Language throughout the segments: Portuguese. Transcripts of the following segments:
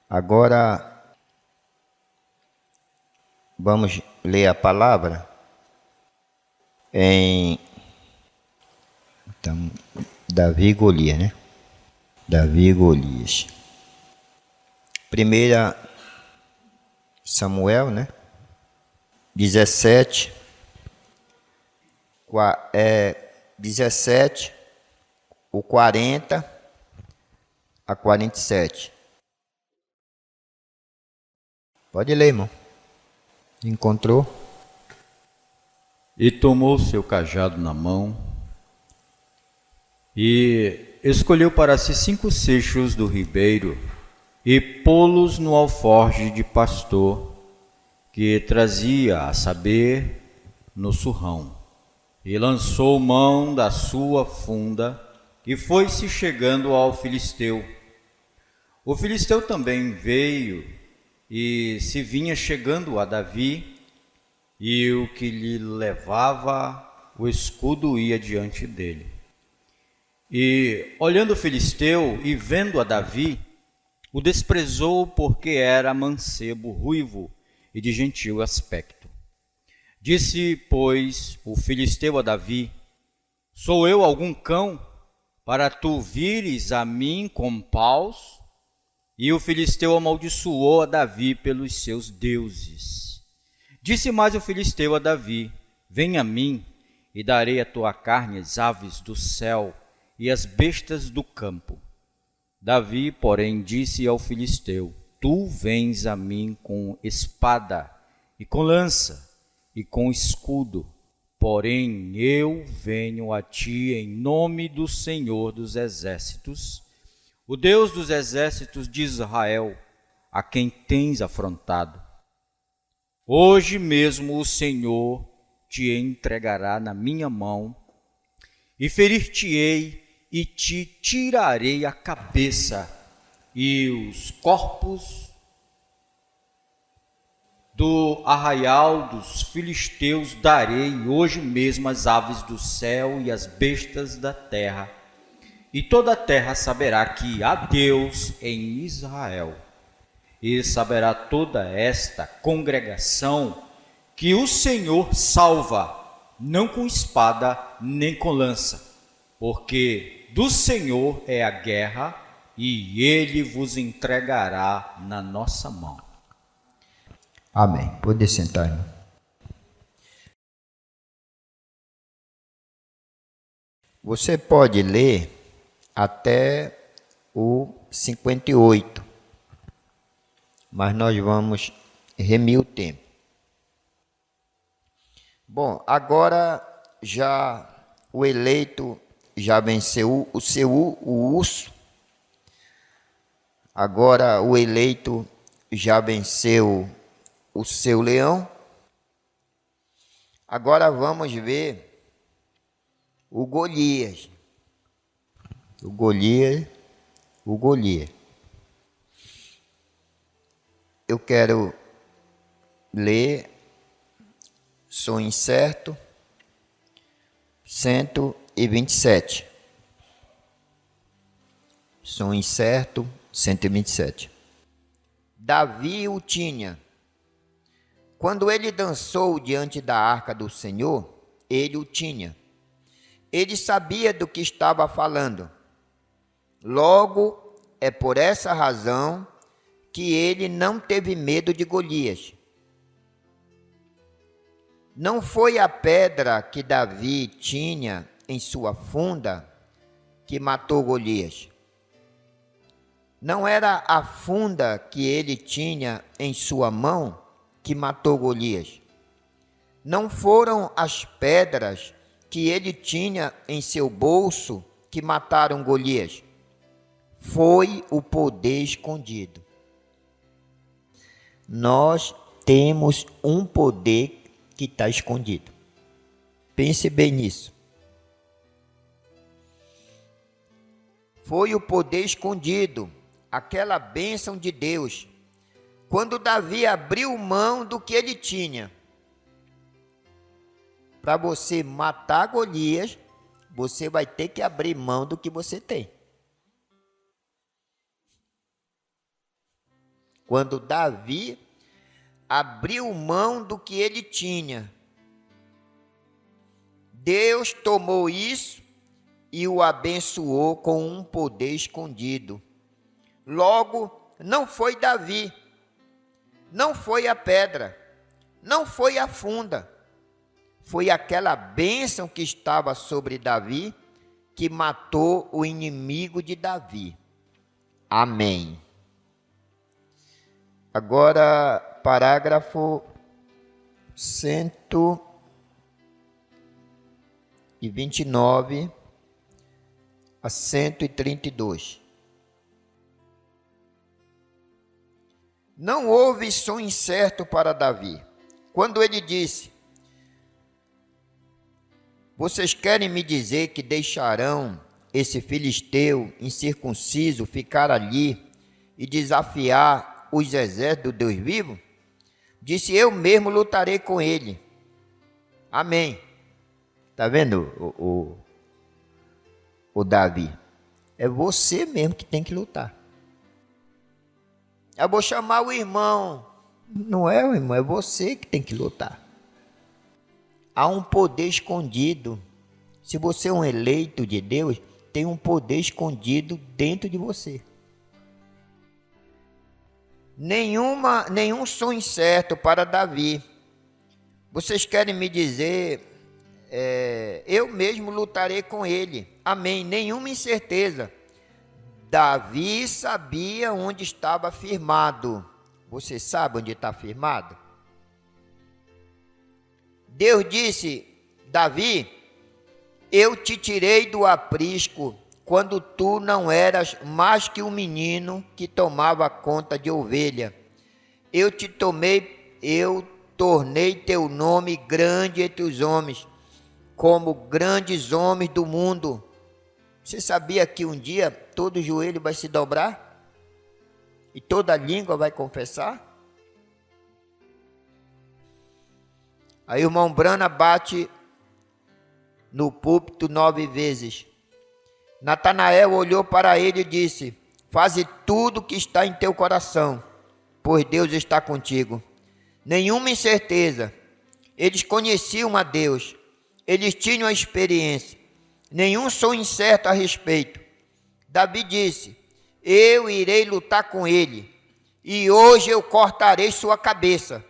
Agora vamos ler a palavra em Davi e Golias, né? Davi e Golias. 1 Samuel, né? 17, 17, o 40 a 47. Pode ler, irmão. Encontrou? E tomou seu cajado na mão e escolheu para si 5 seixos do ribeiro e pô-los no alforje de pastor que trazia, a saber, no surrão. E lançou mão da sua funda e foi-se chegando ao filisteu. O filisteu também veio e se vinha chegando a Davi, e o que lhe levava o escudo ia diante dele. E, olhando o filisteu e vendo a Davi, o desprezou porque era mancebo, ruivo e de gentil aspecto. Disse, pois, o filisteu a Davi: sou eu algum cão, para tu vires a mim com paus? E o filisteu amaldiçoou a Davi pelos seus deuses. Disse mais o filisteu a Davi: vem a mim, e darei a tua carne às aves do céu e às bestas do campo. Davi, porém, disse ao filisteu: tu vens a mim com espada e com lança e com escudo, porém eu venho a ti em nome do Senhor dos exércitos, o Deus dos exércitos de Israel, a quem tens afrontado. Hoje mesmo o Senhor te entregará na minha mão, e ferir-te-ei e te tirarei a cabeça, e os corpos do arraial dos filisteus darei hoje mesmo às aves do céu e às bestas da terra, e toda a terra saberá que há Deus em Israel, e saberá toda esta congregação que o Senhor salva, não com espada nem com lança, porque do Senhor é a guerra, e ele vos entregará na nossa mão. Amém. Pode sentar, irmão. Você pode ler até o 58, mas nós vamos remir o tempo. Bom, agora já o eleito já venceu o urso, agora o eleito já venceu o seu leão. Agora vamos ver o Golias. O Golias. Eu quero ler Som Incerto 127. Som Incerto 127. Davi o tinha. Quando ele dançou diante da arca do Senhor, ele o tinha. Ele sabia do que estava falando. Logo, é por essa razão que ele não teve medo de Golias. Não foi a pedra que Davi tinha em sua funda que matou Golias. Não era a funda que ele tinha em sua mão que matou Golias. Não foram as pedras que ele tinha em seu bolso que mataram Golias. Foi o poder escondido. Nós temos um poder que está escondido. Pense bem nisso. Foi o poder escondido, aquela bênção de Deus. Quando Davi abriu mão do que ele tinha, para você matar Golias, você vai ter que abrir mão do que você tem. quando Davi abriu mão do que ele tinha. Deus tomou isso e o abençoou com um poder escondido. Logo, não foi Davi, não foi a pedra, não foi a funda, foi aquela bênção que estava sobre Davi que matou o inimigo de Davi. Amém. Agora, parágrafo 129 a 132. Não houve som incerto para Davi, quando ele disse: vocês querem me dizer que deixarão esse filisteu incircunciso ficar ali e desafiar os exércitos do Deus vivo? Disse: eu mesmo lutarei com ele. Amém. Está vendo o Davi? É você mesmo que tem que lutar. Eu vou chamar o irmão. Não é o irmão, é você que tem que lutar. Há um poder escondido. Se você é um eleito de Deus, tem um poder escondido dentro de você. Nenhum som incerto para Davi. Vocês querem me dizer, eu mesmo lutarei com ele. Amém. Nenhuma incerteza. Davi sabia onde estava firmado. Você sabe onde está firmado? Deus disse: Davi, eu te tirei do aprisco quando tu não eras mais que um menino que tomava conta de ovelha. Eu tornei teu nome grande entre os homens, como grandes homens do mundo. Você sabia que um dia todo joelho vai se dobrar? E toda língua vai confessar? Aí o irmão Brana bate no púlpito 9 vezes. Natanael olhou para ele e disse: faze tudo o que está em teu coração, pois Deus está contigo. Nenhuma incerteza. Eles conheciam a Deus. Eles tinham a experiência. Nenhum som incerto a respeito. Davi disse: eu irei lutar com ele, e hoje eu cortarei sua cabeça.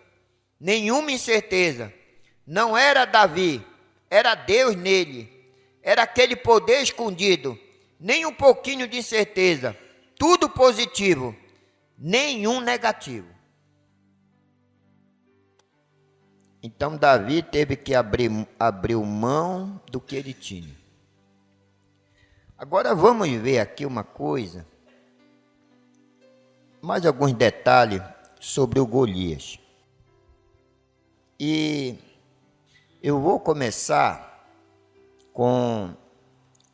Nenhuma incerteza. Não era Davi, era Deus nele. Era aquele poder escondido. Nem um pouquinho de incerteza. Tudo positivo, nenhum negativo. Então Davi teve que abrir mão do que ele tinha. Agora vamos ver aqui uma coisa, mais alguns detalhes sobre o Golias. E eu vou começar com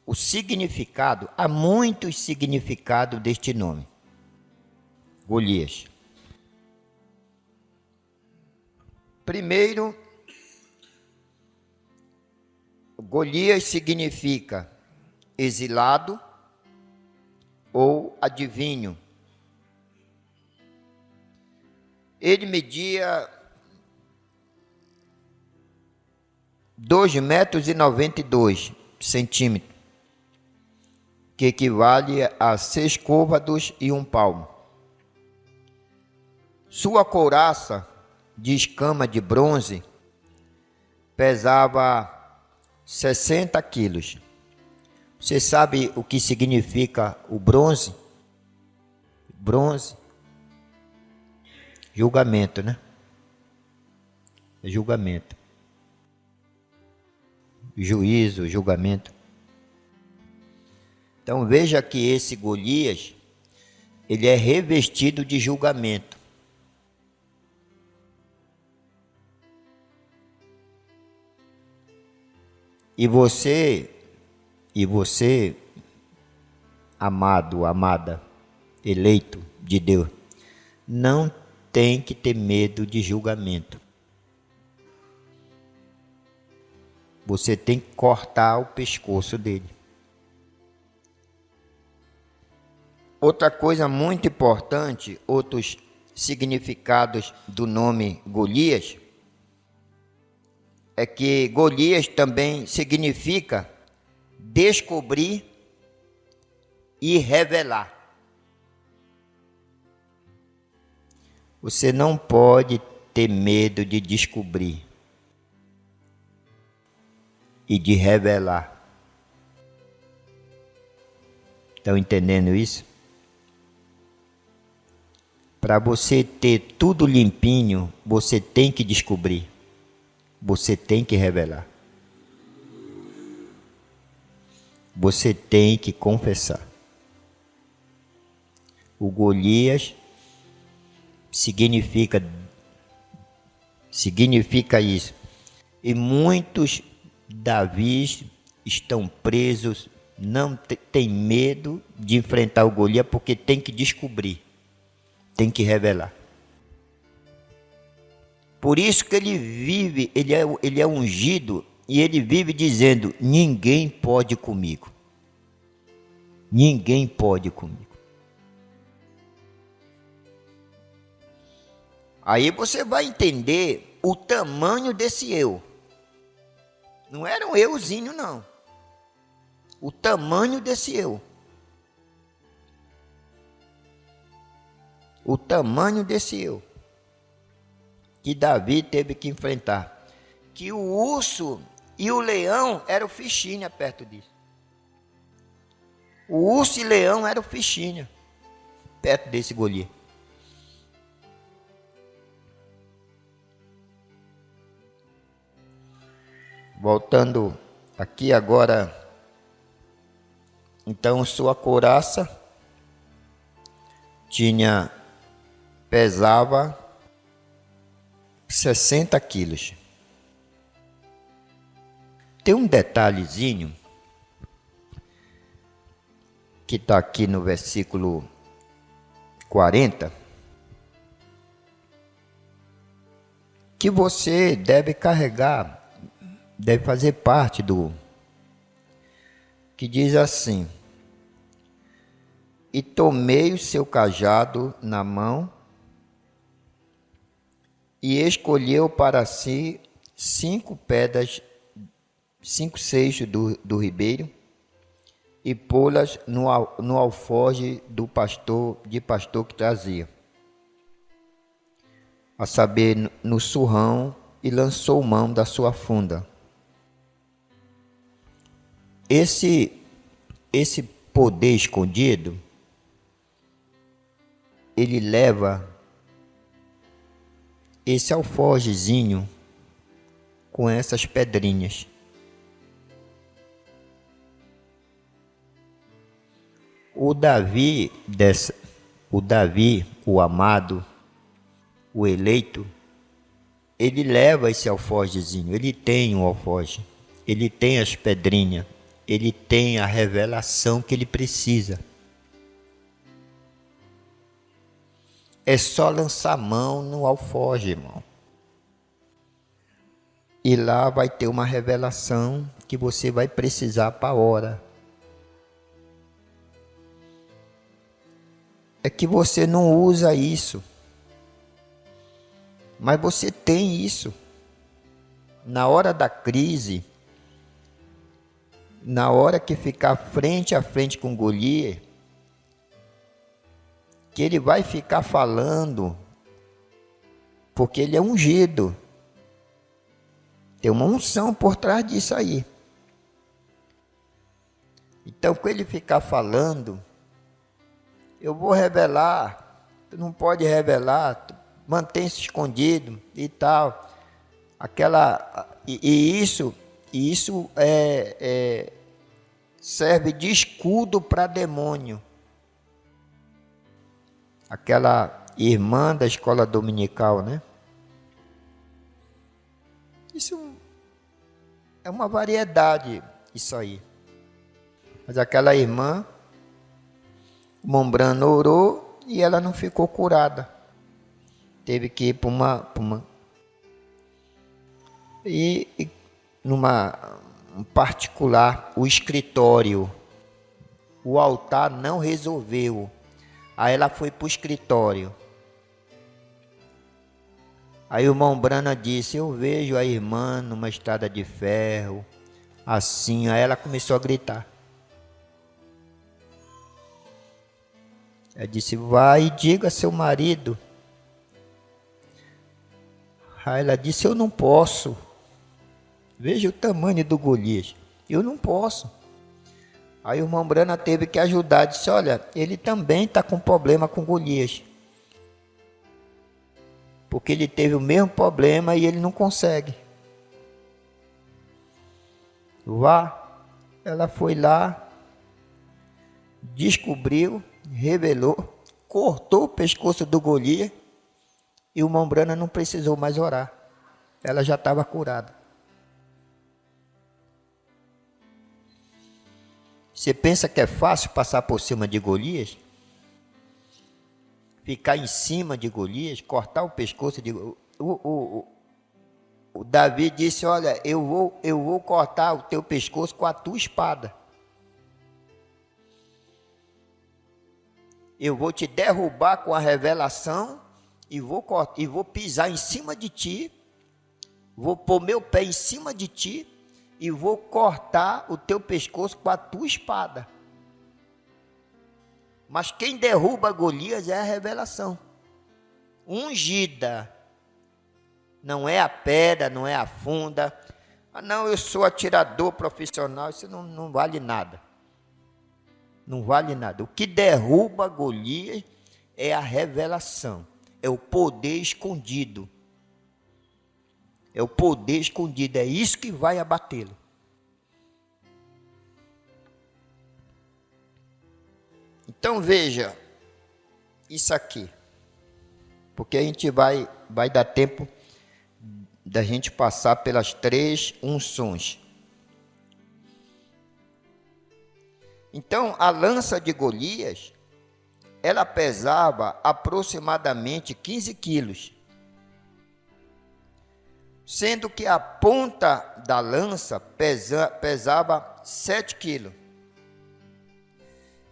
o significado, há muitos significados deste nome, Golias. Primeiro, Golias significa exilado ou adivinho. Ele media 2,92 centímetros, que equivale a 6 côvados e 1 palmo. Sua couraça de escama de bronze pesava 60 quilos. Você sabe o que significa o bronze? Bronze. Julgamento, né? Julgamento. Juízo, julgamento. Então veja que esse Golias, ele é revestido de julgamento. E você, amado, amada, eleito de Deus, não tem que ter medo de julgamento. Você tem que cortar o pescoço dele. Outra coisa muito importante, outros significados do nome Golias é que Golias também significa descobrir e revelar. Você não pode ter medo de descobrir e de revelar. Estão entendendo isso? Para você ter tudo limpinho, você tem que descobrir. Você tem que revelar. Você tem que confessar. O Golias significa isso. E muitos Davis estão presos, não tem medo de enfrentar o Golias porque tem que descobrir, tem que revelar. Por isso que ele vive, ele é ungido e ele vive dizendo: ninguém pode comigo. Ninguém pode comigo. Aí você vai entender o tamanho desse eu. Não era um euzinho, não. O tamanho desse eu. O tamanho desse eu. Que Davi teve que enfrentar. Que o urso e o leão eram fichinha perto disso. O urso e o leão eram fichinha perto desse Golias. Voltando aqui agora. Então sua couraça pesava 60 quilos. Tem um detalhezinho que está aqui no versículo 40, que você deve carregar, deve fazer parte do que diz assim: e tomei o seu cajado na mão e escolheu para si 5 pedras, 5 seixos do ribeiro, e pô-las no alforje de pastor que trazia, a saber, no surrão, e lançou mão da sua funda. Esse poder escondido, ele leva esse alforjezinho com essas pedrinhas. O Davi, o amado, o eleito, ele leva esse alforjezinho, ele tem um alforje, ele tem as pedrinhas, ele tem a revelação que ele precisa. É só lançar a mão no alforje, irmão. E lá vai ter uma revelação que você vai precisar para a hora. É que você não usa isso. Mas você tem isso. Na hora da crise, na hora que ficar frente a frente com Golias, que ele vai ficar falando, porque ele é ungido. Tem uma unção por trás disso aí. Então, quando ele ficar falando, eu vou revelar, tu não pode revelar, mantém-se escondido e tal. Isso serve de escudo para demônio. Aquela irmã da escola dominical, né? Isso é uma variedade, isso aí. Mas aquela irmã, o Mombrano orou e ela não ficou curada. Teve que ir para uma e numa particular, o escritório, o altar não resolveu. Aí ela foi para o escritório. Aí o irmão Brana disse: eu vejo a irmã numa estrada de ferro, assim. Aí ela começou a gritar. Ela disse: vai e diga a seu marido. Aí ela disse: eu não posso. Veja o tamanho do Golias. Eu não posso. Aí o irmão Brana teve que ajudar. Disse: olha, ele também está com problema com Golias. Porque ele teve o mesmo problema e ele não consegue. Vá. Ela foi lá, descobriu, revelou, cortou o pescoço do Golias e o irmão Brana não precisou mais orar. Ela já estava curada. Você pensa que é fácil passar por cima de Golias? Ficar em cima de Golias, cortar o pescoço de o Davi disse: olha, eu vou cortar o teu pescoço com a tua espada. Eu vou te derrubar com a revelação e vou pisar em cima de ti, vou pôr meu pé em cima de ti e vou cortar o teu pescoço com a tua espada. Mas quem derruba Golias é a revelação ungida. Não é a pedra, não é a funda. Ah, não, eu sou atirador profissional. Isso não vale nada. Não vale nada. O que derruba Golias é a revelação. É o poder escondido. É o poder escondido. É isso que vai abatê-lo. Então veja isso aqui, porque a gente vai dar tempo da gente passar pelas 3 unções. Então a lança de Golias, ela pesava aproximadamente 15 quilos, sendo que a ponta da lança pesava 7 quilos.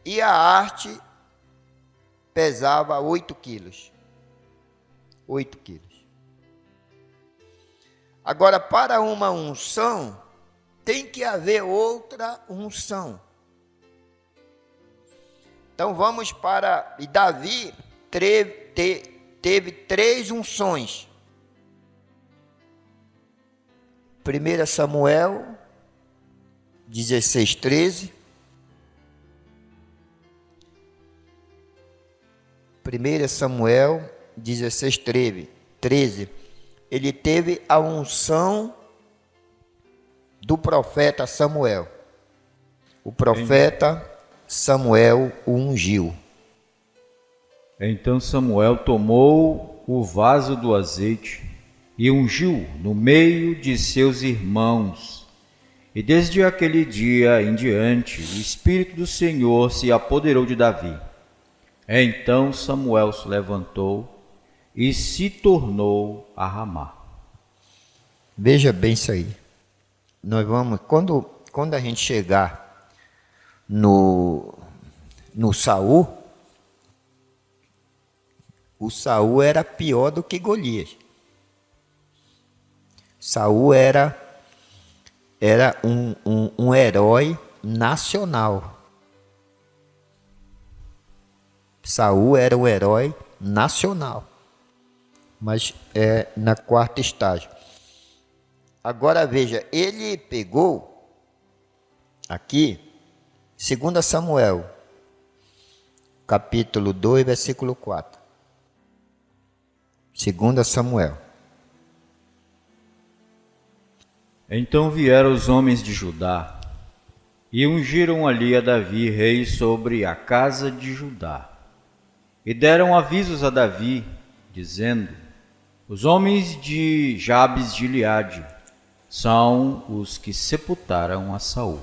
E a haste pesava 8 quilos. 8 quilos. Agora, para uma unção, tem que haver outra unção. Então, vamos para... E Davi teve 3 unções. 1 Samuel 16:13. 1 Samuel 16:13, ele teve a unção do profeta Samuel. O profeta Samuel o ungiu. Então Samuel tomou o vaso do azeite e ungiu no meio de seus irmãos. E desde aquele dia em diante, o Espírito do Senhor se apoderou de Davi. Então Samuel se levantou e se tornou a Ramá. Veja bem isso aí. Nós vamos, quando a gente chegar no Saul, o Saul era pior do que Golias. Saul era um herói nacional. Saul era um herói nacional, mas é na 4º estágio. Agora veja, ele pegou aqui 2 Samuel, capítulo 2, versículo 4. 2 Samuel. Então vieram os homens de Judá e ungiram ali a Davi rei sobre a casa de Judá. E deram avisos a Davi, dizendo: os homens de Jabes de Gileade são os que sepultaram a Saul.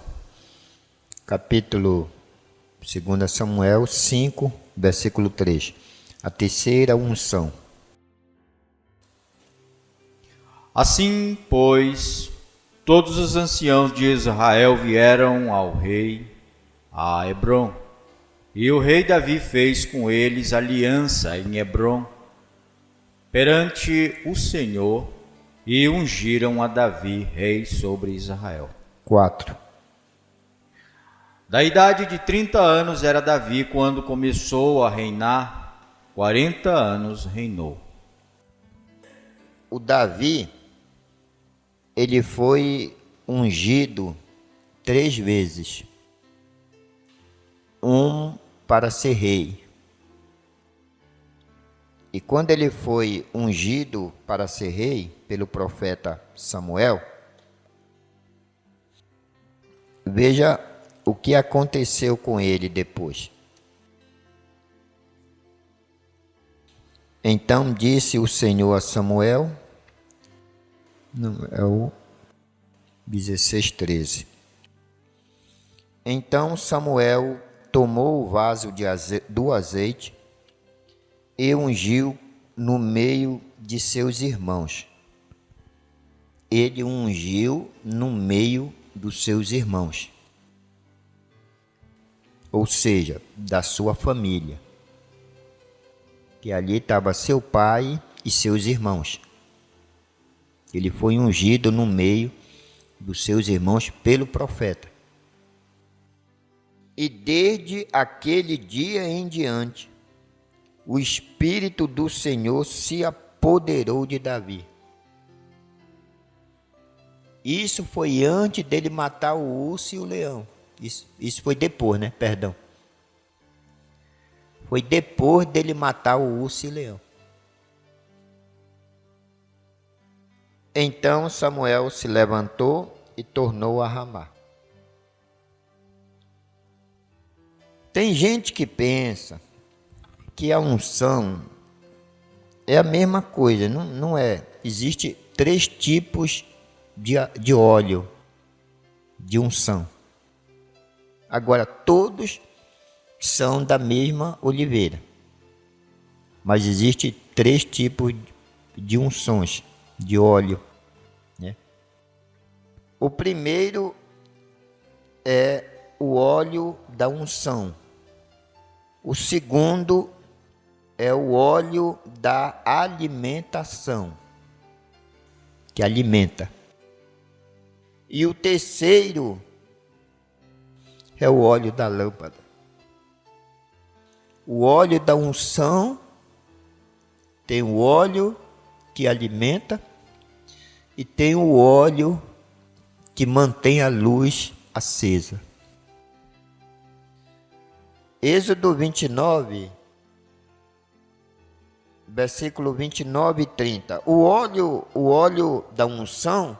Capítulo 2 Samuel 5, versículo 3. A 3ª unção. Assim, pois, todos os anciãos de Israel vieram ao rei a Hebrom. E o rei Davi fez com eles aliança em Hebrom. perante o Senhor e ungiram a Davi rei sobre Israel. 4. Da idade de 30 anos era Davi quando começou a reinar, 40 anos reinou. O Davi, ele foi ungido 3 vezes. Um para ser rei. E quando ele foi ungido para ser rei pelo profeta Samuel, veja o que aconteceu com ele depois. Então disse o Senhor a Samuel, é o 16:13. Então Samuel tomou o vaso do azeite e ungiu no meio de seus irmãos. Ele ungiu no meio dos seus irmãos, ou seja, da sua família, que ali estava seu pai e seus irmãos. Ele foi ungido no meio dos seus irmãos pelo profeta. E desde aquele dia em diante, o Espírito do Senhor se apoderou de Davi. Isso foi antes dele matar o urso e o leão. Isso foi depois, né? Perdão. Foi depois dele matar o urso e o leão. Então Samuel se levantou e tornou a Ramá. Tem gente que pensa que a unção é a mesma coisa, não é. Existem 3 tipos de óleo de unção. Agora, todos são da mesma oliveira. Mas existem 3 tipos de unções, de óleo, né? O primeiro é o óleo da unção. O segundo é o óleo da alimentação, que alimenta. E o terceiro é o óleo da lâmpada. O óleo da unção tem o óleo que alimenta e tem o óleo que mantém a luz acesa. Êxodo 29, versículo 29 e 30. O óleo da unção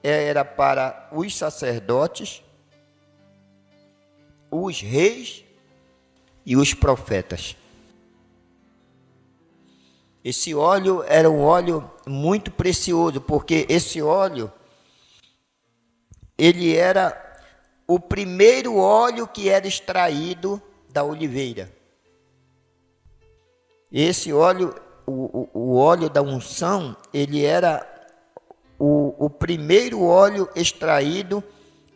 era para os sacerdotes, os reis e os profetas. Esse óleo era um óleo muito precioso, porque esse óleo, ele era o primeiro óleo que era extraído da oliveira. Esse óleo, o óleo da unção, ele era o primeiro óleo extraído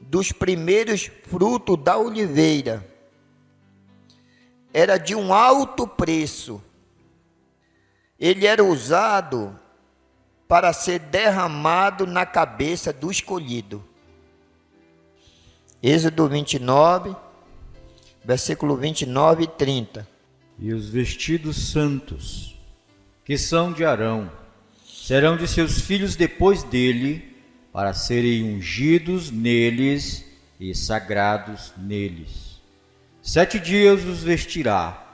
dos primeiros frutos da oliveira. Era de um alto preço. Ele era usado para ser derramado na cabeça do escolhido. Êxodo 29, versículo 29 e 30. E os vestidos santos, que são de Arão, serão de seus filhos depois dele, para serem ungidos neles e sagrados neles. 7 dias os vestirá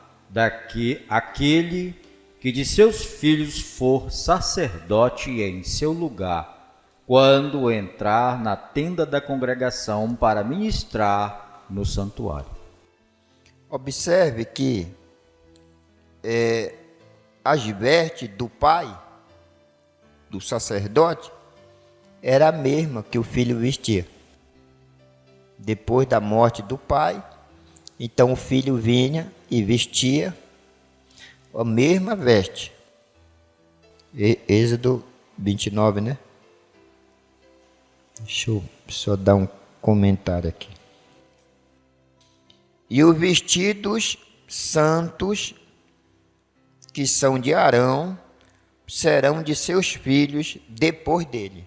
aquele que de seus filhos for sacerdote em seu lugar, quando entrar na tenda da congregação para ministrar no santuário. Observe que as vestes do pai, do sacerdote, era a mesma que o filho vestia. Depois da morte do pai, então o filho vinha e vestia a mesma veste. Êxodo 29, né? Deixa eu só dar um comentário aqui. E os vestidos santos que são de Arão serão de seus filhos depois dele.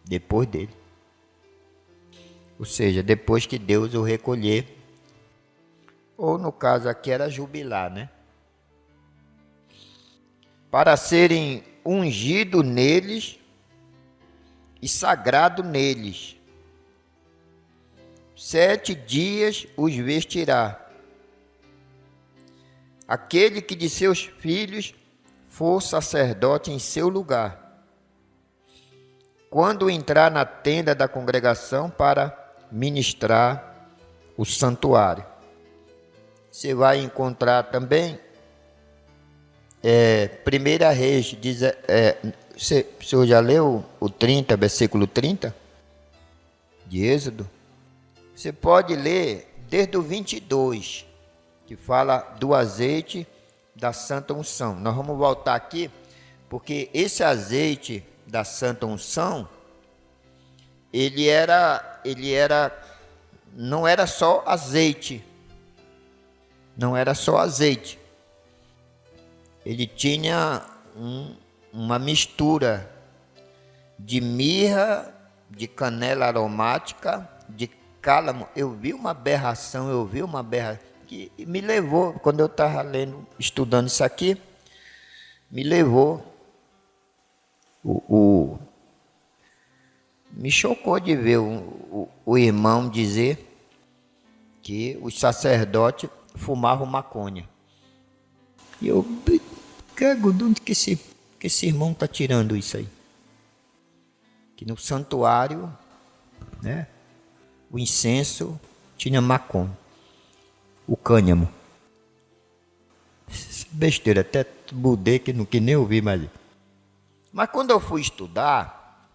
Depois dele. Ou seja, depois que Deus o recolher. Ou no caso aqui era jubilar, né? Para serem ungidos neles e sagrado neles. 7 dias os vestirá. Aquele que de seus filhos for sacerdote em seu lugar, quando entrar na tenda da congregação para ministrar o santuário. Você vai encontrar também 1 Reis, o senhor já leu o 30, versículo 30 de Êxodo? Você pode ler desde o 22, que fala do azeite da santa unção. Nós vamos voltar aqui, porque esse azeite da santa unção, não era só azeite. Não era só azeite. Ele tinha uma mistura de mirra, de canela aromática, de cálamo. Eu vi uma aberração que me levou, quando eu estava estudando isso aqui, me levou, me chocou de ver o irmão dizer que os sacerdotes fumavam maconha. E eu, de onde que esse irmão está tirando isso aí? Que no santuário, né, o incenso tinha maconha, o cânhamo. Besteira, até mudei que nem ouvi mais. Mas quando eu fui estudar,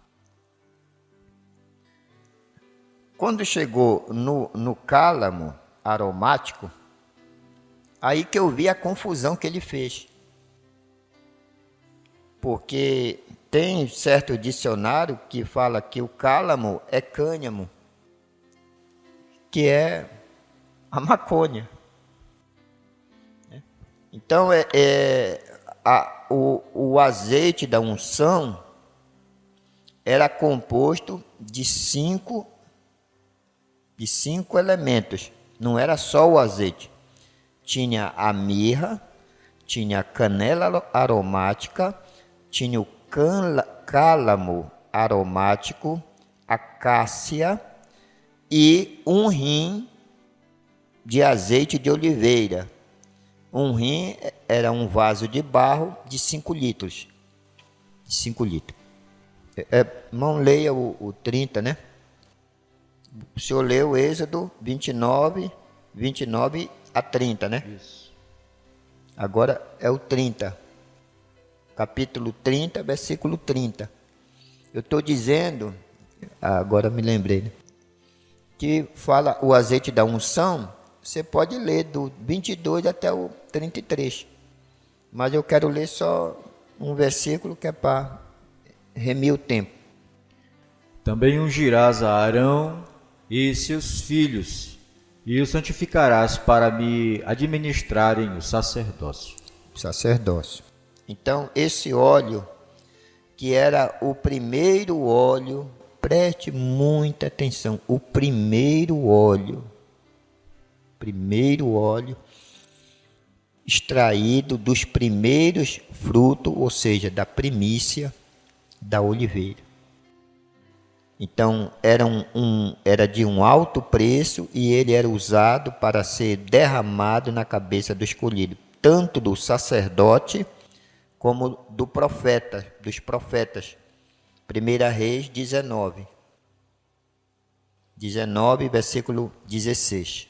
quando chegou no cálamo aromático, aí que eu vi a confusão que ele fez. Porque tem certo dicionário que fala que o cálamo é cânhamo, que é a maconha. Então, o azeite da unção era composto de cinco elementos. Não era só o azeite. Tinha a mirra, tinha a canela aromática, tinha o cálamo aromático, a cássia e um rim de azeite de oliveira. Um rim era um vaso de barro de 5 litros. 5 litros. Irmão, leia o 30, né? O senhor leu o Êxodo 29 a 30, né? Isso. Agora é o 30. Capítulo 30, versículo 30. Eu estou dizendo, agora me lembrei, né? Que fala o azeite da unção. Você pode ler do 22 até o 33. Mas eu quero ler só um versículo que é para remir o tempo. Também ungirás a Arão e seus filhos, e os santificarás para me administrarem o sacerdócio. Sacerdócio. Então, esse óleo, que era o primeiro óleo, preste muita atenção, o primeiro óleo extraído dos primeiros frutos, ou seja, da primícia da oliveira. Então, era de um alto preço e ele era usado para ser derramado na cabeça do escolhido, tanto do sacerdote como dos profetas. 1 Reis 19, versículo 16.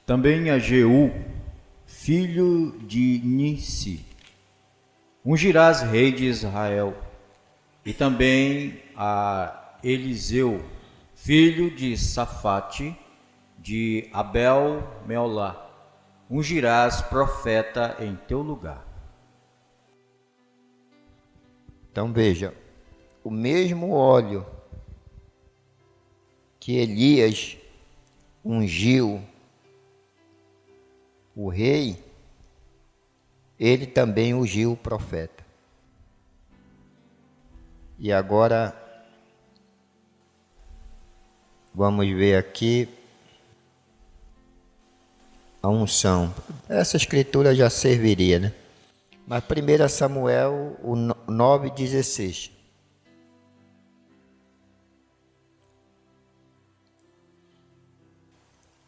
Também a Jeú, filho de Nissi, ungirás rei de Israel, e também a Eliseu, filho de Safate, de Abel-Meolá, ungirás profeta em teu lugar. Então veja, o mesmo óleo que Elias ungiu o rei, ele também ungiu o profeta. E agora, vamos ver aqui a unção. Essa escritura já serviria, né? Mas 1 Samuel 9,16.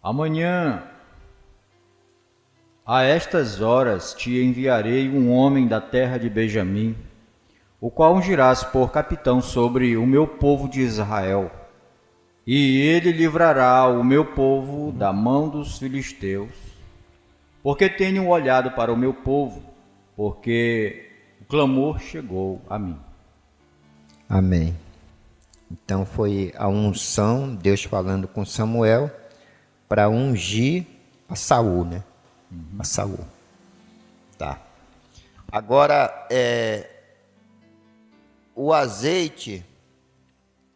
Amanhã, a estas horas, te enviarei um homem da terra de Benjamim, o qual ungirás por capitão sobre o meu povo de Israel. E ele livrará o meu povo da mão dos filisteus, porque tenho olhado para o meu povo, porque o clamor chegou a mim. Amém. Então foi a unção, Deus falando com Samuel, para ungir a Saul, né? A Saul. Tá. Agora, o azeite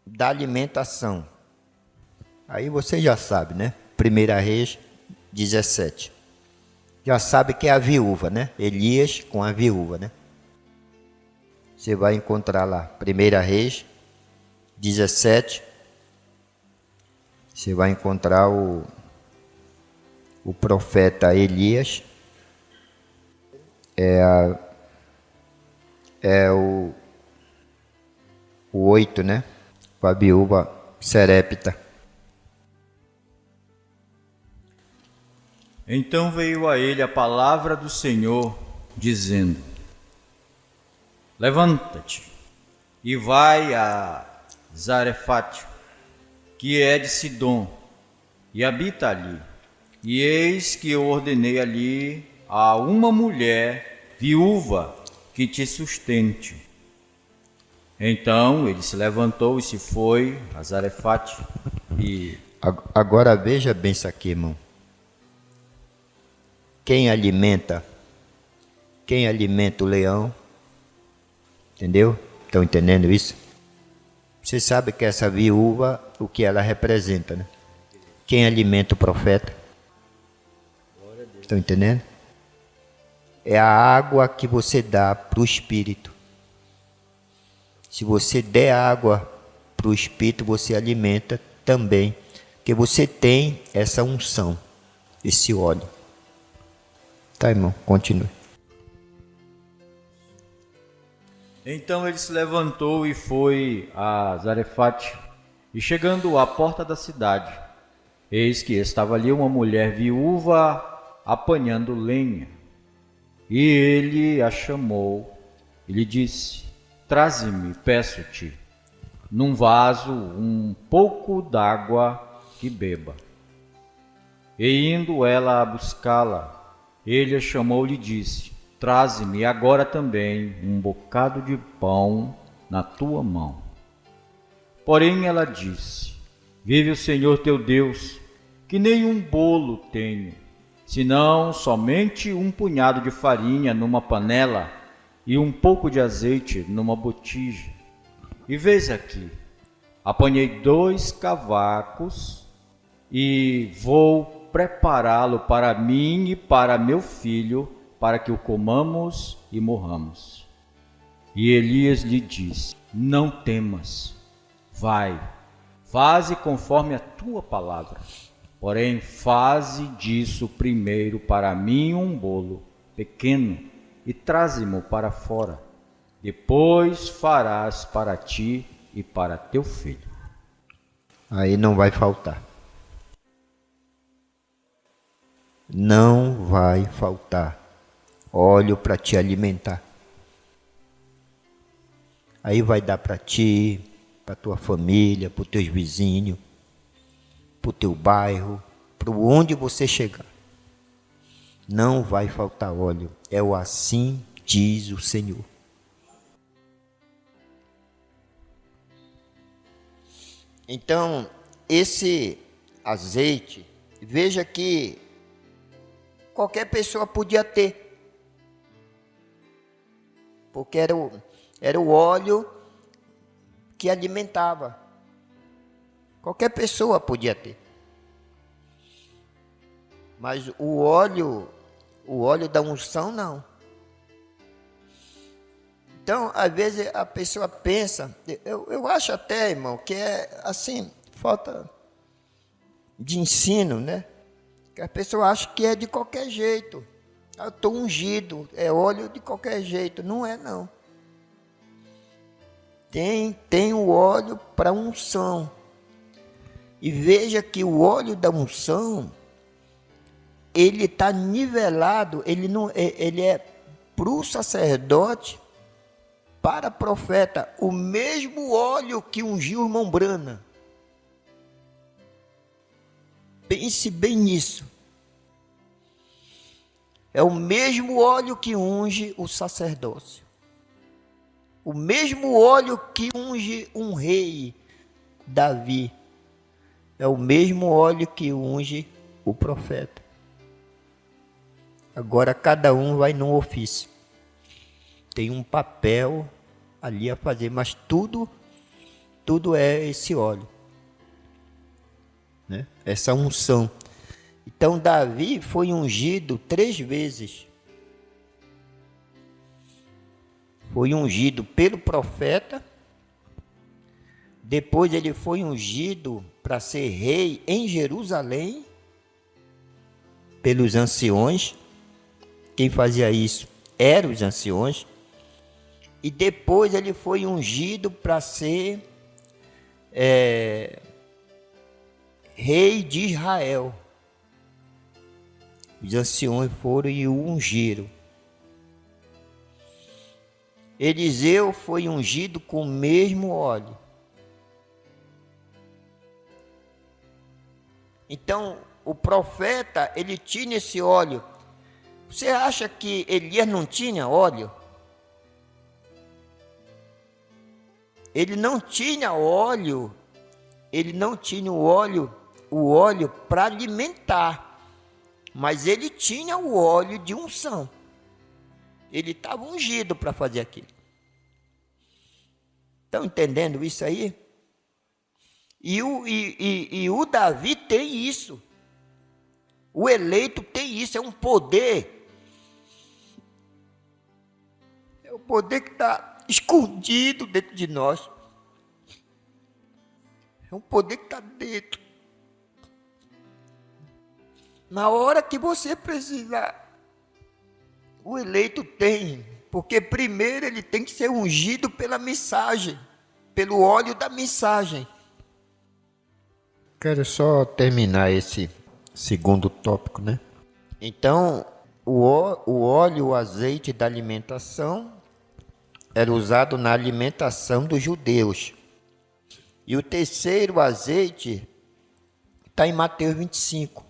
da alimentação. Aí você já sabe, né? 1 Reis 17. Já sabe que é a viúva, né? Elias com a viúva, né? Você vai encontrar lá, 1 Reis 17. Você vai encontrar o profeta Elias. O 8, né? Com a viúva Serepta. Então veio a ele a palavra do Senhor, dizendo: levanta-te e vai a Zarefate, que é de Sidom, e habita ali. E eis que eu ordenei ali a uma mulher viúva que te sustente. Então ele se levantou e se foi a Zarefate e... Agora veja bem isso aqui, irmão. Quem alimenta o leão, entendeu? Estão entendendo isso? Você sabe que essa viúva, o que ela representa, né? Quem alimenta o profeta? Estão entendendo? É a água que você dá para o Espírito. Se você der água para o Espírito, você alimenta também, porque você tem essa unção, esse óleo. Tá, irmão, continue. Então ele se levantou e foi a Zarefate, e chegando à porta da cidade, eis que estava ali uma mulher viúva apanhando lenha. E ele a chamou e lhe disse: traze-me, peço-te, num vaso um pouco d'água que beba. E indo ela a buscá-la, ele a chamou e lhe disse: traze-me agora também um bocado de pão na tua mão. Porém ela disse: vive o Senhor teu Deus, que nenhum bolo tenho, senão somente um punhado de farinha numa panela e um pouco de azeite numa botija. E vês aqui, apanhei 2 cavacos e vou prepará-lo para mim e para meu filho, para que o comamos e morramos. E Elias lhe disse: não temas, vai, faze conforme a tua palavra. Porém, faze disso primeiro para mim um bolo pequeno e traze-mo para fora. Depois farás para ti e para teu filho. Aí não vai faltar. Não vai faltar óleo para te alimentar. Aí vai dar para ti, para tua família, para os teus vizinhos, para o teu bairro, para onde você chegar. Não vai faltar óleo. É o assim diz o Senhor. Então, esse azeite, veja que qualquer pessoa podia ter, porque era o óleo que alimentava. Qualquer pessoa podia ter. Mas o óleo O óleo da unção, não. Então, às vezes a pessoa pensa, eu acho até, irmão, que é assim, falta de ensino, né? Que a pessoa acha que é de qualquer jeito. Eu estou ungido, é óleo de qualquer jeito. Não é, não. Tem o óleo para unção. E veja que o óleo da unção, ele está nivelado, ele é para o sacerdote, para profeta, o mesmo óleo que ungiu o irmão Brana. Pense bem nisso. É o mesmo óleo que unge o sacerdócio. O mesmo óleo que unge um rei, Davi. É o mesmo óleo que unge o profeta. Agora cada um vai num ofício. Tem um papel ali a fazer, mas tudo é esse óleo, né? Essa unção. Então Davi foi ungido 3 vezes. Foi ungido pelo profeta. Depois ele foi ungido para ser rei em Jerusalém pelos anciões. Quem fazia isso eram os anciões. E depois ele foi ungido para ser rei de Israel. Os anciões foram e o ungiram. Eliseu foi ungido com o mesmo óleo. Então, o profeta, ele tinha esse óleo. Você acha que Elias não tinha óleo? Ele não tinha óleo, o óleo para alimentar, mas ele tinha o óleo de unção. Ele estava ungido para fazer aquilo. Estão entendendo isso aí? E o Davi tem isso. O eleito tem isso, é um poder. É o poder que está escondido dentro de nós. É um poder que está dentro. Na hora que você precisar, o eleito tem, porque primeiro ele tem que ser ungido pela mensagem, pelo óleo da mensagem. Quero só terminar esse segundo tópico, né? Então, o óleo, o azeite da alimentação era usado na alimentação dos judeus. E o terceiro azeite está em Mateus 25.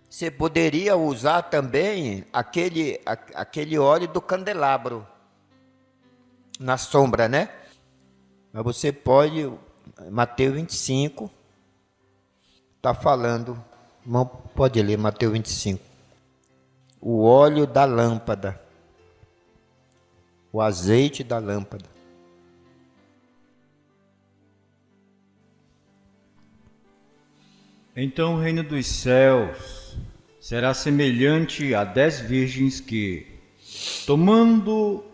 Você poderia usar também aquele óleo do candelabro na sombra, né? Mas você pode, Mateus 25, está falando, irmão, pode ler Mateus 25. O óleo da lâmpada, o azeite da lâmpada. Então o reino dos céus será semelhante a 10 virgens que, tomando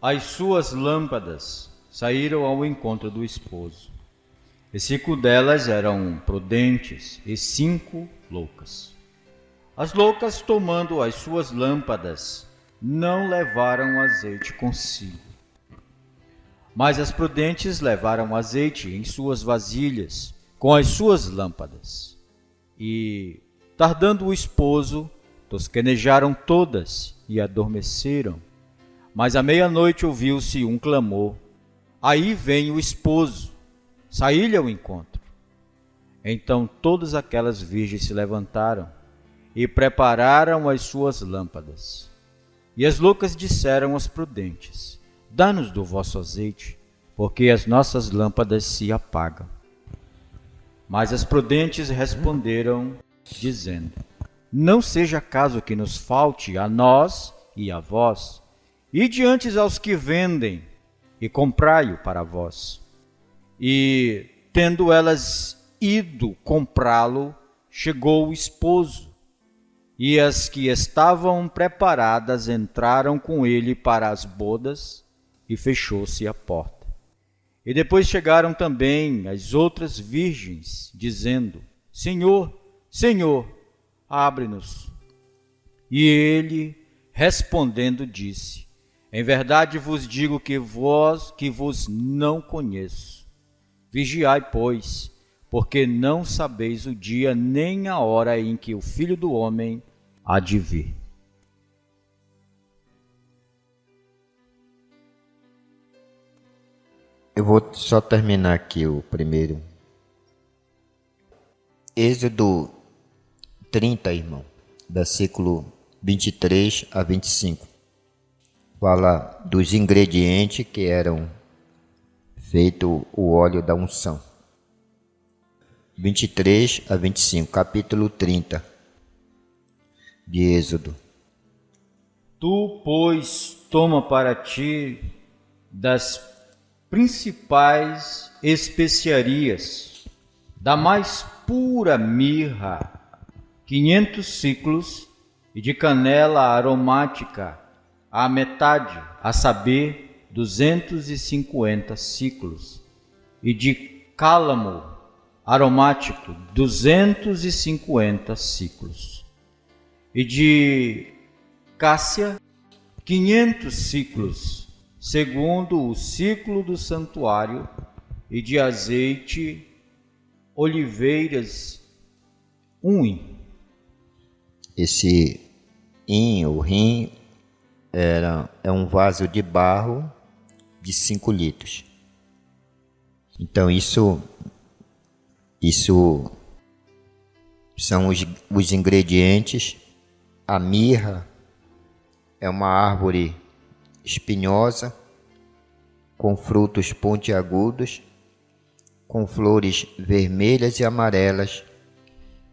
as suas lâmpadas, saíram ao encontro do esposo. E 5 delas eram prudentes e 5 loucas. As loucas, tomando as suas lâmpadas, não levaram azeite consigo. Mas as prudentes levaram azeite em suas vasilhas, com as suas lâmpadas. E, tardando o esposo, tosquenejaram todas e adormeceram. Mas à meia-noite ouviu-se um clamor: aí vem o esposo, saí-lhe ao encontro. Então todas aquelas virgens se levantaram e prepararam as suas lâmpadas. E as loucas disseram às prudentes: dá-nos do vosso azeite, porque as nossas lâmpadas se apagam. Mas as prudentes responderam, dizendo: não seja caso que nos falte a nós e a vós, ide antes aos que vendem, e comprai-o para vós. E, tendo elas ido comprá-lo, chegou o esposo, e as que estavam preparadas entraram com ele para as bodas, e fechou-se a porta. E depois chegaram também as outras virgens, dizendo: Senhor, Senhor, abre-nos. E ele, respondendo, disse: Em verdade vos digo que vos não conheço. Vigiai, pois, porque não sabeis o dia nem a hora em que o Filho do Homem há de vir. Eu vou só terminar aqui o primeiro. Êxodo 30, irmão, versículo 23 a 25. Fala dos ingredientes que eram feito o óleo da unção. 23 a 25, capítulo 30 de Êxodo. Tu, pois, toma para ti das principais especiarias, da mais pura mirra, 500 siclos, e de canela aromática, a metade, a saber, 250 siclos, e de cálamo aromático, 250 siclos, e de cássia, 500 siclos, segundo o ciclo do santuário, e de azeite, oliveiras, um hin. Esse hin, ou rim, é um vaso de barro de 5 litros. Então isso são os ingredientes. A mirra é uma árvore espinhosa, com frutos pontiagudos, com flores vermelhas e amarelas,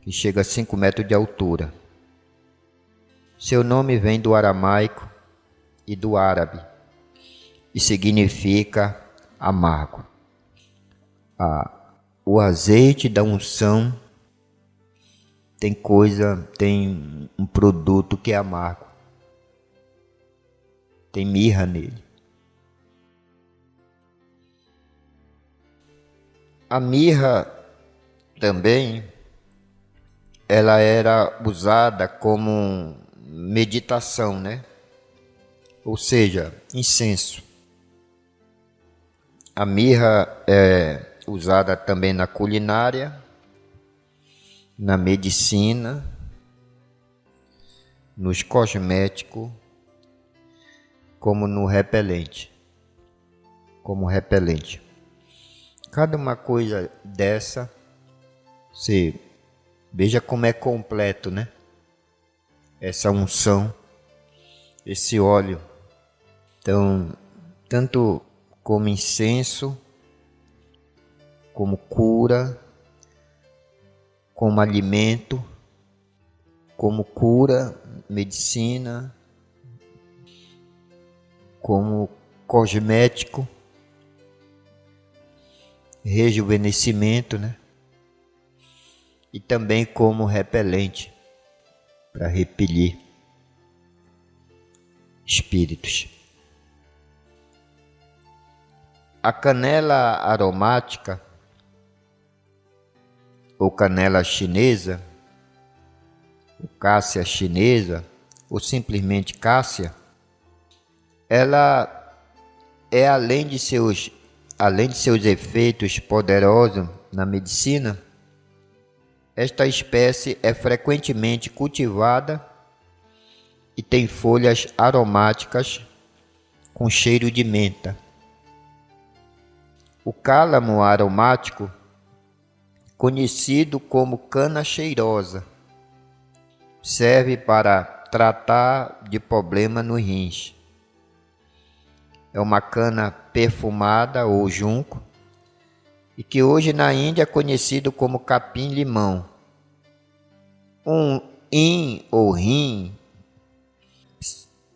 que chega a 5 metros de altura. Seu nome vem do aramaico e do árabe e significa amargo. O azeite da unção tem um produto que é amargo. Tem mirra nele. A mirra também, ela era usada como meditação, né? Ou seja, incenso. A mirra é usada também na culinária, na medicina, nos cosméticos, como no repelente. Como repelente. Cada uma coisa dessa, você veja como é completo, né? Essa unção, esse óleo. Então, tanto como incenso, como cura, como alimento, como cura, medicina, como cosmético, rejuvenescimento, né? E também como repelente, para repelir espíritos. A canela aromática, ou canela chinesa, ou cássia chinesa, ou simplesmente cássia, ela é além de seus efeitos poderosos na medicina, esta espécie é frequentemente cultivada e tem folhas aromáticas com cheiro de menta. O cálamo aromático, conhecido como cana cheirosa, serve para tratar de problema nos rins. É uma cana perfumada ou junco, e que hoje na Índia é conhecido como capim-limão. Um hin ou rim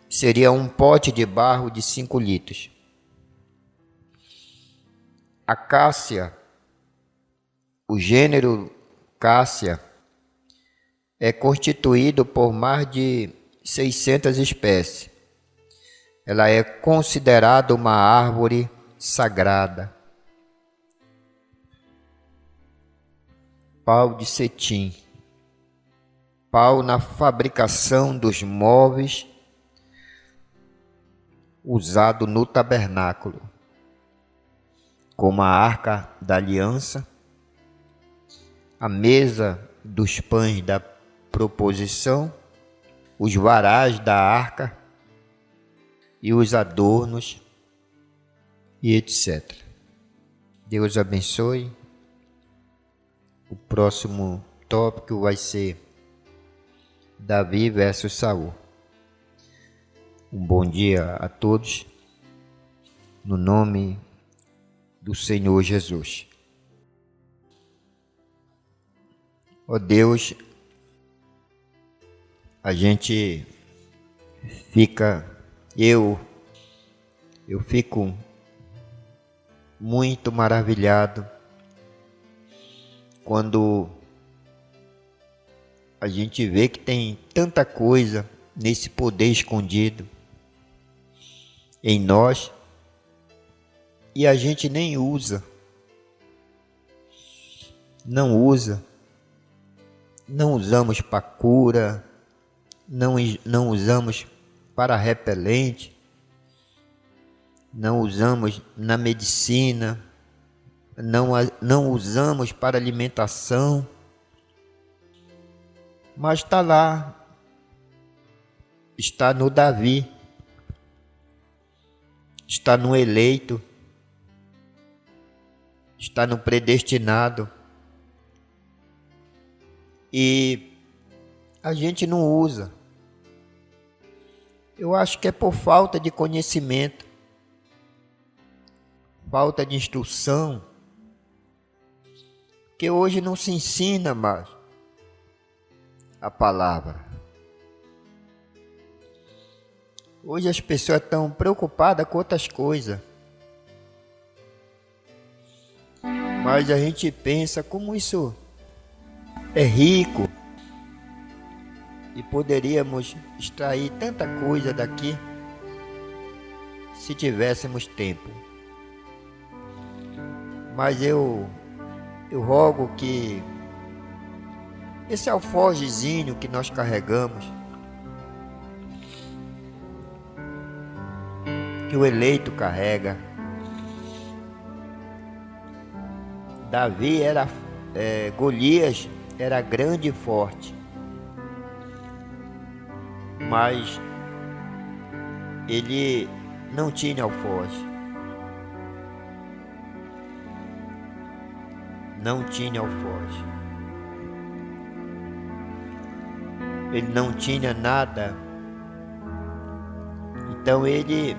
seria um pote de barro de 5 litros. A cássia, o gênero cássia, é constituído por mais de 600 espécies. Ela é considerada uma árvore sagrada. Pau de cetim. Pau na fabricação dos móveis usado no tabernáculo, como a arca da aliança, a mesa dos pães da proposição, os varais da arca e os adornos e etc. Deus abençoe. O próximo tópico vai ser Davi versus Saul. Um bom dia a todos, no nome do Senhor Jesus. Ó Deus, a gente eu fico muito maravilhado quando a gente vê que tem tanta coisa nesse poder escondido em nós e a gente nem usa. Não usamos para cura, não usamos para repelente, não usamos na medicina, não usamos para alimentação, mas está lá, está no Davi, está no eleito, está no predestinado, e a gente não usa. Eu acho que é por falta de conhecimento, falta de instrução, que hoje não se ensina mais a palavra. Hoje as pessoas estão preocupadas com outras coisas, mas a gente pensa como isso é rico e poderíamos extrair tanta coisa daqui se tivéssemos tempo. Mas eu rogo que esse alforjezinho que nós carregamos, que o eleito carrega, Golias era grande e forte, mas ele não tinha alforje. Não tinha alforje. Ele não tinha nada. Então ele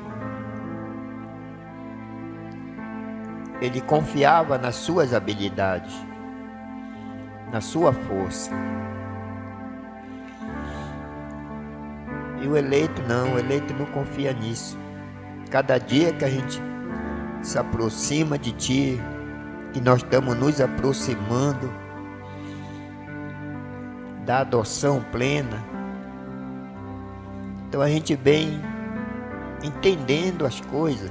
confiava nas suas habilidades, na sua força. E o eleito não confia nisso. Cada dia que a gente se aproxima de Ti, que nós estamos nos aproximando da adoção plena, então a gente vem entendendo as coisas,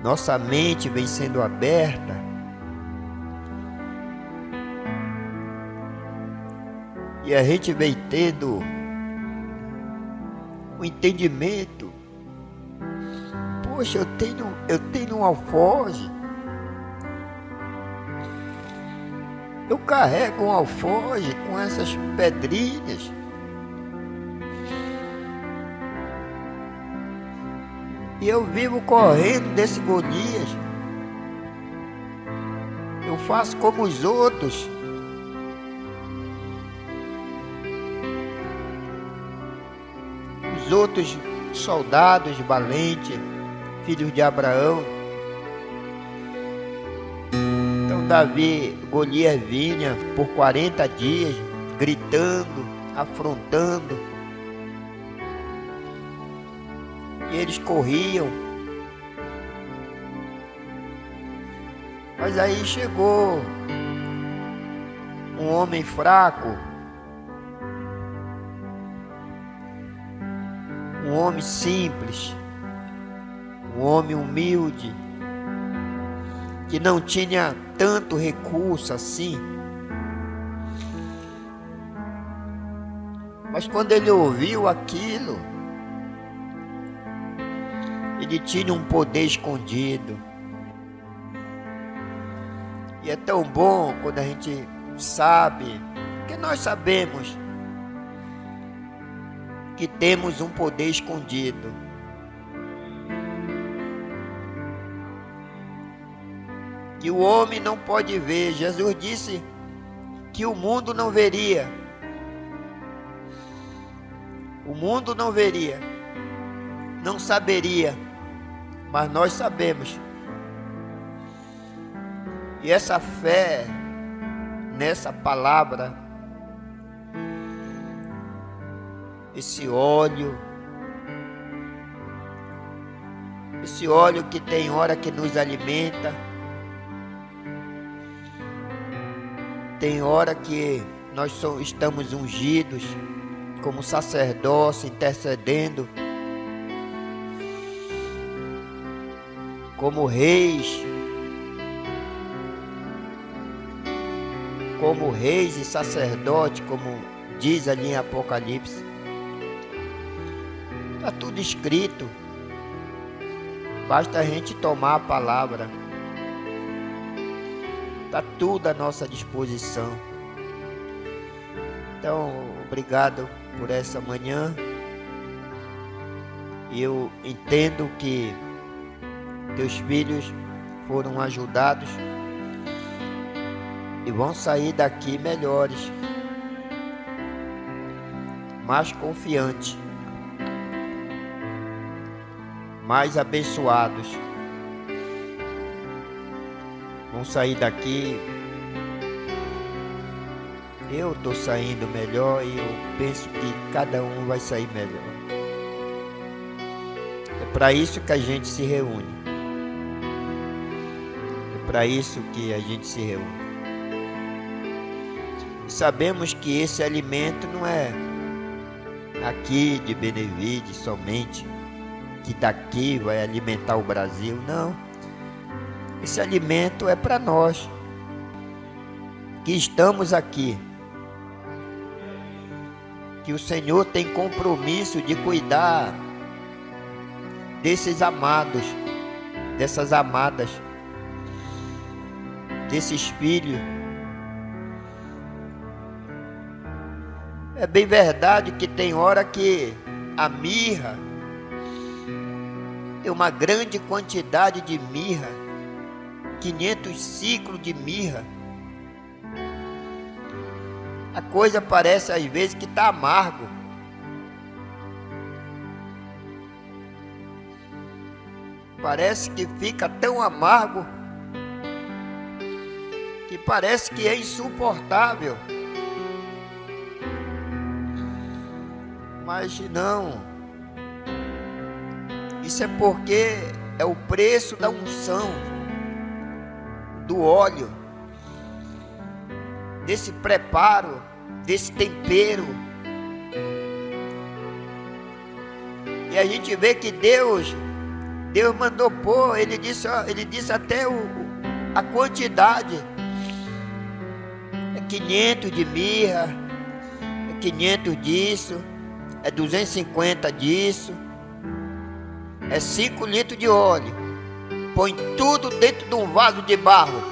nossa mente vem sendo aberta, e a gente vem tendo o entendimento. Poxa, eu tenho um alforje, eu carrego um alforje com essas pedrinhas. E eu vivo correndo desse Golias. Eu faço como os outros. Os outros soldados valentes, filhos de Abraão. Golias vinha por 40 dias, gritando, afrontando. E eles corriam. Mas aí chegou um homem fraco, um homem simples, um homem humilde, que não tinha tanto recurso assim. Mas quando ele ouviu aquilo, ele tinha um poder escondido. E é tão bom quando a gente sabe, que nós sabemos que temos um poder escondido. Que o homem não pode ver. Jesus disse que o mundo não veria. O mundo não veria, não saberia, mas nós sabemos. E essa fé nessa palavra, esse óleo que tem hora que nos alimenta, tem hora que nós estamos ungidos como sacerdócio, intercedendo, como reis e sacerdote, como diz ali em Apocalipse. Está tudo escrito, basta a gente tomar a palavra, está tudo à nossa disposição. Então, obrigado por essa manhã. Eu entendo que teus filhos foram ajudados e vão sair daqui melhores, mais confiantes, mais abençoados. Vão sair daqui. Eu estou saindo melhor e eu penso que cada um vai sair melhor. É para isso que a gente se reúne. É para isso que a gente se reúne. E sabemos que esse alimento não é aqui de Benevide somente, que daqui vai alimentar o Brasil, não. Esse alimento é para nós que estamos aqui. Que o Senhor tem compromisso de cuidar desses amados, dessas amadas, desses filhos. É bem verdade que tem hora que a mirra, tem uma grande quantidade de mirra, 500 ciclos de mirra. A coisa parece às vezes que está amargo. Parece que fica tão amargo que parece que é insuportável. Mas não. Isso é porque é o preço da unção, do óleo, desse preparo, desse tempero. E a gente vê que Deus mandou pôr, ele disse até a quantidade. É 500 de mirra, é 500 disso, é 250 disso, é 5 litros de óleo. Põe tudo dentro de um vaso de barro.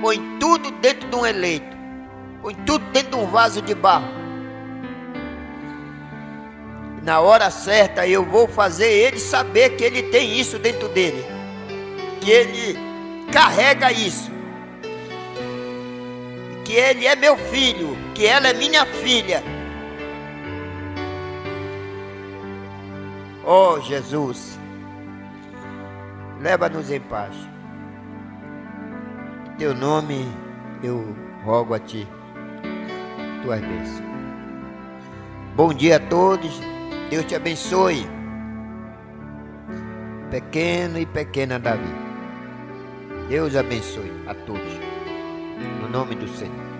Põe tudo dentro de um eleito. Põe tudo dentro de um vaso de barro. Na hora certa eu vou fazer ele saber que ele tem isso dentro dele. Que ele carrega isso. Que ele é meu filho. Que ela é minha filha. Oh Jesus, leva-nos em paz. Em teu nome eu rogo a ti, tuas bênçãos. Bom dia a todos, Deus te abençoe. Pequeno e pequena Davi, Deus abençoe a todos, no nome do Senhor.